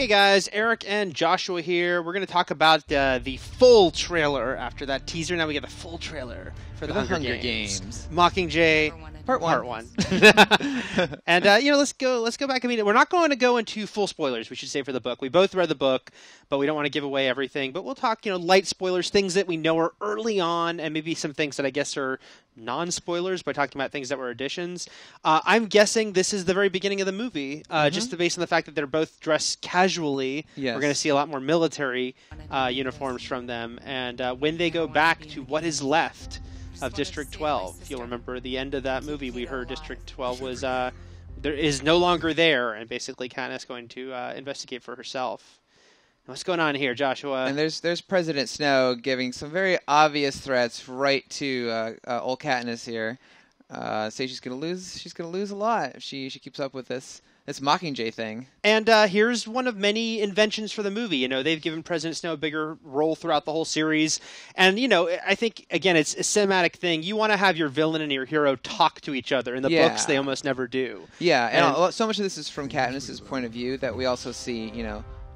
Hey guys, Eric and Joshua here. We're going to talk about the full trailer after that teaser. Now we get the full trailer for the Hunger Games. Mockingjay Part 1. And let's go back. I mean, we're not going to go into full spoilers, we should say, for the book. We both read the book, but we don't want to give away everything. But we'll talk, light spoilers, things that we know are early on, and maybe some things that I guess are non-spoilers by talking about things that were additions. I'm guessing this is the very beginning of the movie, just based on the fact that they're both dressed casually. Yes. We're going to see a lot more military uniforms from them. And when they go back to what is left of District 12, if you'll remember the end of that movie, we heard District 12 was there is no longer there, and basically Katniss going to investigate for herself. What's going on here, Joshua? And there's President Snow giving some very obvious threats right to old Katniss here. Say she's gonna lose. She's gonna lose a lot if she keeps up with this Mockingjay thing. And here's one of many inventions for the movie. They've given President Snow a bigger role throughout the whole series. And, I think, again, it's a cinematic thing. You want to have your villain and your hero talk to each other. In the books, they almost never do. Yeah, and so much of this is from Katniss's point of view that we also see,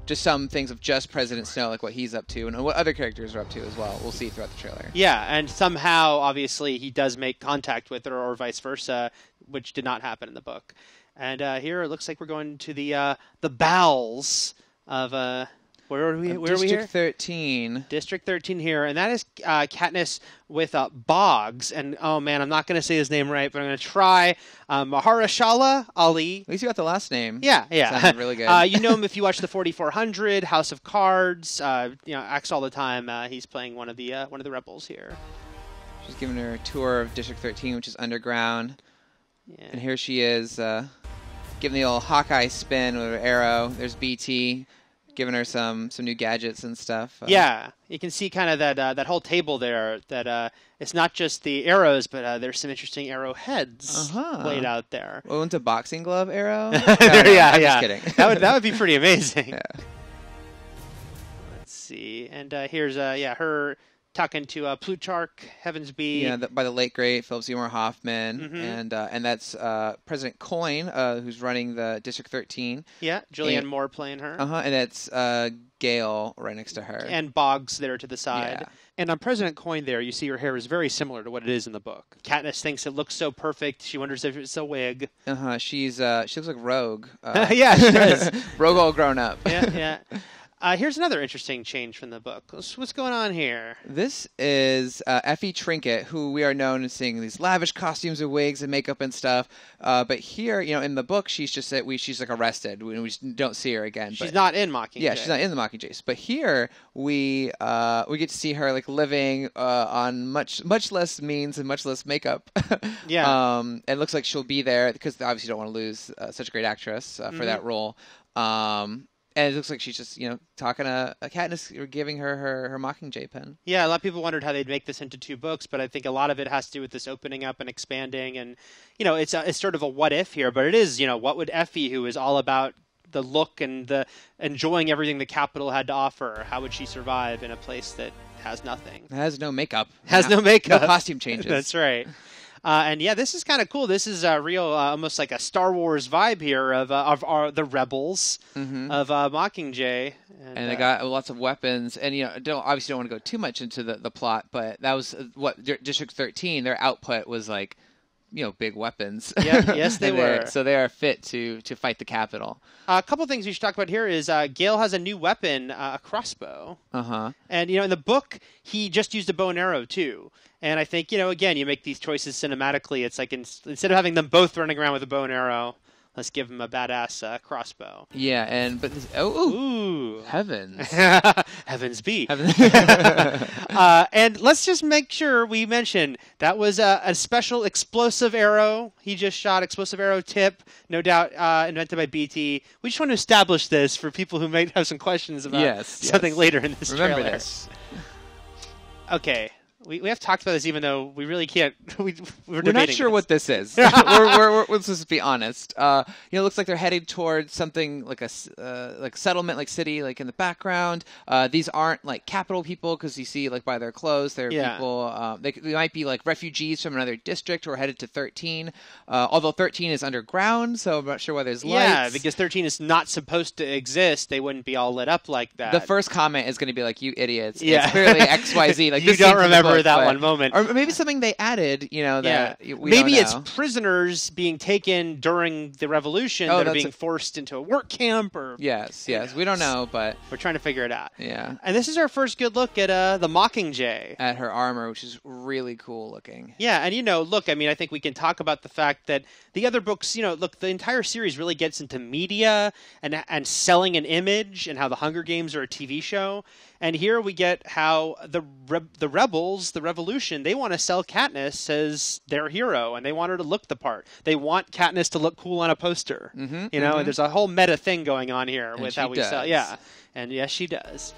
just some things of just President Snow, like what he's up to, and what other characters are up to as well. We'll see throughout the trailer. Yeah, and somehow, obviously, he does make contact with her, or vice versa, which did not happen in the book. And here it looks like we're going to the bowels of where are we? Where are we here? District 13. District 13 here, and that is Katniss with Boggs. And oh man, I'm not going to say his name right, but I'm going to try. Mahershala Ali. At least you got the last name. Yeah. Sounded really good. You know him if you watch the 4400, House of Cards. Acts all the time. He's playing one of the rebels here. She's giving her a tour of District 13, which is underground. Yeah. And here she is, giving the old Hawkeye spin with her arrow. There's BT, giving her some new gadgets and stuff. Yeah, you can see kind of that whole table there. That it's not just the arrows, but there's some interesting arrowheads laid out there. Oh, it's a boxing glove arrow? I'm just kidding. that would be pretty amazing. Yeah. Let's see, and here's her talking to Plutarch Heavensby. Yeah, by the late great Philip Seymour Hoffman, and that's President Coyne, who's running the District 13. Yeah, Julianne Moore playing her. And it's Gale right next to her, and Boggs there to the side. Yeah. And on President Coyne there, you see her hair is very similar to what it is in the book. Katniss thinks it looks so perfect. She wonders if it's a wig. She looks like Rogue. Yeah, she does. Rogue all grown up. Yeah. Here's another interesting change from the book. What's going on here? This is Effie Trinket, who we are known as seeing these lavish costumes and wigs and makeup and stuff. But here, in the book, she's just she's like arrested. We just don't see her again. She's not in Mockingjay. Yeah, she's not in the Mockingjays. But here we get to see her living on much less means and much less makeup. Yeah. It looks like she'll be there because they obviously don't want to lose such a great actress for that role. And it looks like she's just, talking to Katniss, or giving her Mockingjay pen. Yeah, a lot of people wondered how they'd make this into 2 books, but I think a lot of it has to do with this opening up and expanding. And, it's sort of a what if here, but it is, what would Effie, who is all about the look and the enjoying everything the Capitol had to offer, how would she survive in a place that has nothing? It has no makeup. No makeup. No costume changes. That's right. And yeah, this is kind of cool. This is a real, almost like a Star Wars vibe here of the rebels of Mockingjay. And they got lots of weapons. And obviously don't want to go too much into the plot, but that was what District 13. Their output was big weapons. Yeah, yes, they were. So they are fit to fight the Capitol. A couple things we should talk about here is Gale has a new weapon, a crossbow. And in the book, he just used a bow and arrow too. And I think, again, you make these choices cinematically. It's like instead of having them both running around with a bow and arrow, let's give him a badass crossbow. Yeah, but ooh, heavens, heavens be. And let's just make sure we mention that was a special explosive arrow. He just shot explosive arrow tip, no doubt invented by BT. We just want to establish this for people who might have some questions about something later in this Remember trailer. this. Okay. We have talked about this, even though we really can't. We're not sure what this is. Let's just be honest. It looks like they're headed towards something like a settlement, like city, like in the background. These aren't like capital people because you see like by their clothes, they're people. They might be like refugees from another district who are headed to 13. Although 13 is underground, so I'm not sure why there's lights. Yeah, because 13 is not supposed to exist. They wouldn't be all lit up like that. The first comment is going to be like, "You idiots!" Yeah. It's clearly XYZ. Like you don't remember that one moment, or maybe something they added. That we maybe don't it's know. Prisoners being taken during the revolution that are being forced into a work camp, or yes, we don't know, but we're trying to figure it out. Yeah, and this is our first good look at the Mockingjay, at her armor, which is really cool looking. Yeah, and look, I mean, I think we can talk about the fact that the other books, look, the entire series really gets into media and selling an image, and how the Hunger Games are a TV show. And here we get how the rebels, the revolution, they want to sell Katniss as their hero, and they want her to look the part. They want Katniss to look cool on a poster. And there's a whole meta thing going on here with how we sell. Yeah, and yes, she does.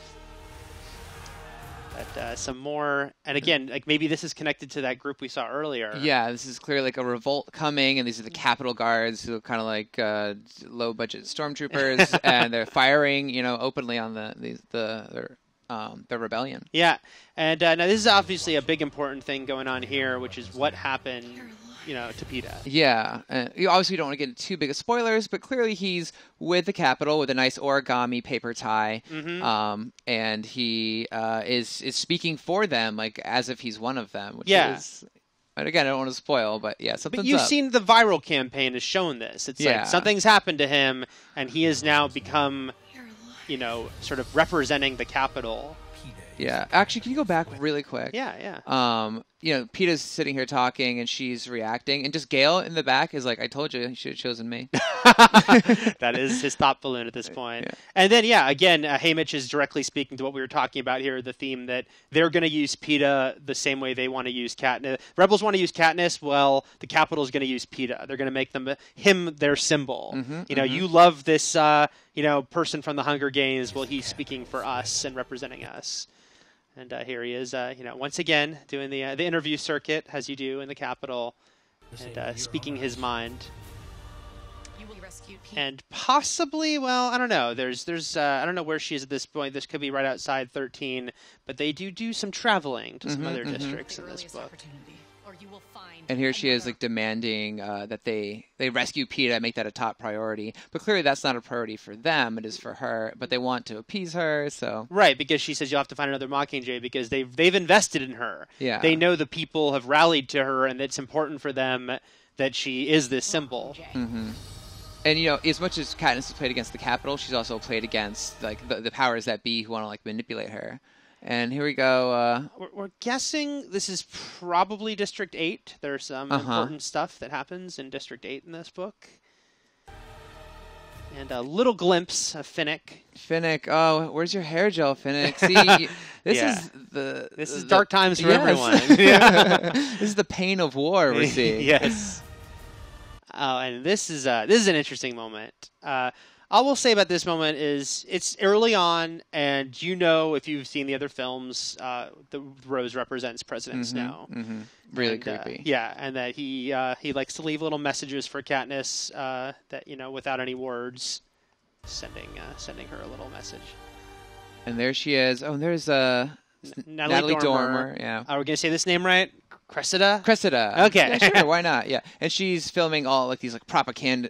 But some more, and again, like maybe this is connected to that group we saw earlier. Yeah, this is clearly like a revolt coming, and these are the Capitol Guards who are kind of like low-budget stormtroopers, and they're firing, openly on the rebellion. Yeah, and now this is obviously a big important thing going on here, which is what happened, to Peeta. Yeah, obviously we don't want to get into too big of spoilers, but clearly he's with the Capitol with a nice origami paper tie, and he is speaking for them, like as if he's one of them, which is... And again, I don't want to spoil, but yeah, something's But you've up. seen the viral campaign has shown this. It's like something's happened to him, and he has now become... sort of representing the Capitol. Yeah. Actually, can you go back really quick? Yeah. Peeta's sitting here talking, and she's reacting, and just Gale in the back is like, "I told you, you should have chosen me." That is his thought balloon at this point. Yeah. And then, again, Haymitch is directly speaking to what we were talking about here, the theme that they're going to use Peeta the same way they want to use Katniss. Rebels want to use Katniss, well, the Capitol is going to use Peeta. They're going to make him their symbol. You love this, person from the Hunger Games, well, he's speaking for us and representing us. And here he is, once again, doing the interview circuit, as you do in the Capitol, and speaking his mind. And possibly, well, I don't know. There's I don't know where she is at this point. This could be right outside 13, but they do some traveling to some other districts in this book. And here she is, like, demanding that they rescue Peeta, make that a top priority. But clearly that's not a priority for them. It is for her. But they want to appease her, so... Right, because she says you'll have to find another Mockingjay because they've invested in her. Yeah. They know the people have rallied to her, and it's important for them that she is this symbol. And, as much as Katniss has played against the Capitol, she's also played against, like, the powers that be who want to, like, manipulate her. And here we go. We're guessing this is probably District 8. There's some important stuff that happens in District 8 in this book. And a little glimpse of Finnick. Finnick, oh, where's your hair gel, Finnick? See, this is dark times for everyone. This is the pain of war we're seeing. Yes. Oh, and this is an interesting moment. All we'll say about this moment is it's early on, and if you've seen the other films, the rose represents President Snow. Really creepy. Yeah, and that he likes to leave little messages for Katniss that without any words, sending her a little message. And there she is. Oh, and there's Natalie Dormer. Yeah. Are we gonna say this name right? Cressida? Okay. Yeah, sure, why not? Yeah. And she's filming all like these like propaganda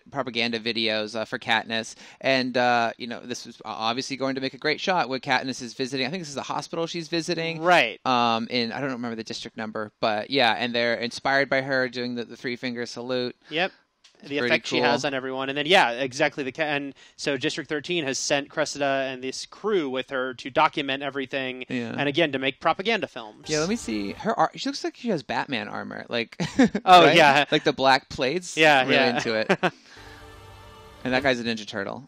videos for Katniss. And this was obviously going to make a great shot where Katniss is visiting. I think this is the hospital she's visiting. Right. I don't remember the district number, but yeah, and they're inspired by her doing the three-finger salute. Yep. The effect she has on everyone. And then, exactly. And so District 13 has sent Cressida and this crew with her to document everything. Yeah. And again, to make propaganda films. Yeah, let me see. Her she looks like she has Batman armor. Like, oh, right? yeah. Like the black plates. Yeah, really into it. And that guy's a Ninja Turtle.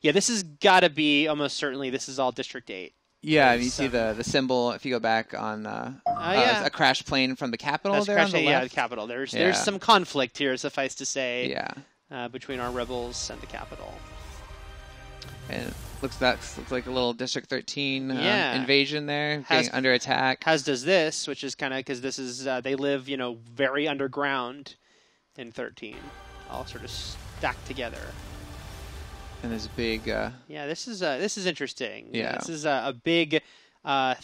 Yeah, this has got to be almost certainly, this is all District 8. Yeah, and you see the symbol, if you go back on a crash plane from the Capitol. That's there on the left. Yeah, the Capitol. There's some conflict here, suffice to say, between our rebels and the Capitol. And looks like a little District 13 Yeah. invasion there, getting under attack. As does this, which is kind of because this is they live very underground in 13, all sort of stacked together. And there's a big. Yeah, this is interesting. Yeah, this is a big. The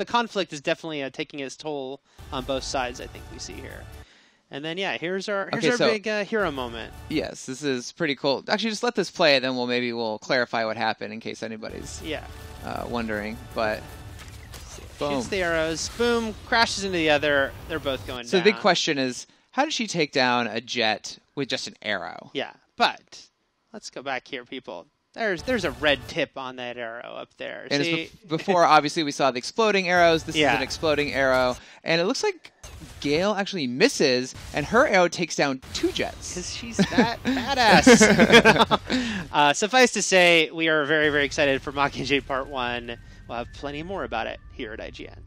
conflict is definitely taking its toll on both sides. I think we see here. And then, here's our big hero moment. Yes, this is pretty cool. Actually, just let this play, then we'll clarify what happened in case anybody's wondering. But boom, shoots the arrows, boom, crashes into the other. They're both going down. So the big question is, how did she take down a jet with just an arrow? Yeah, but let's go back here, people. There's a red tip on that arrow up there. And See? Before, obviously, we saw the exploding arrows. This is an exploding arrow. And it looks like Gale actually misses, and her arrow takes down 2 jets. Because she's that badass. Suffice to say, we are very, very excited for Mockingjay Part 1. We'll have plenty more about it here at IGN.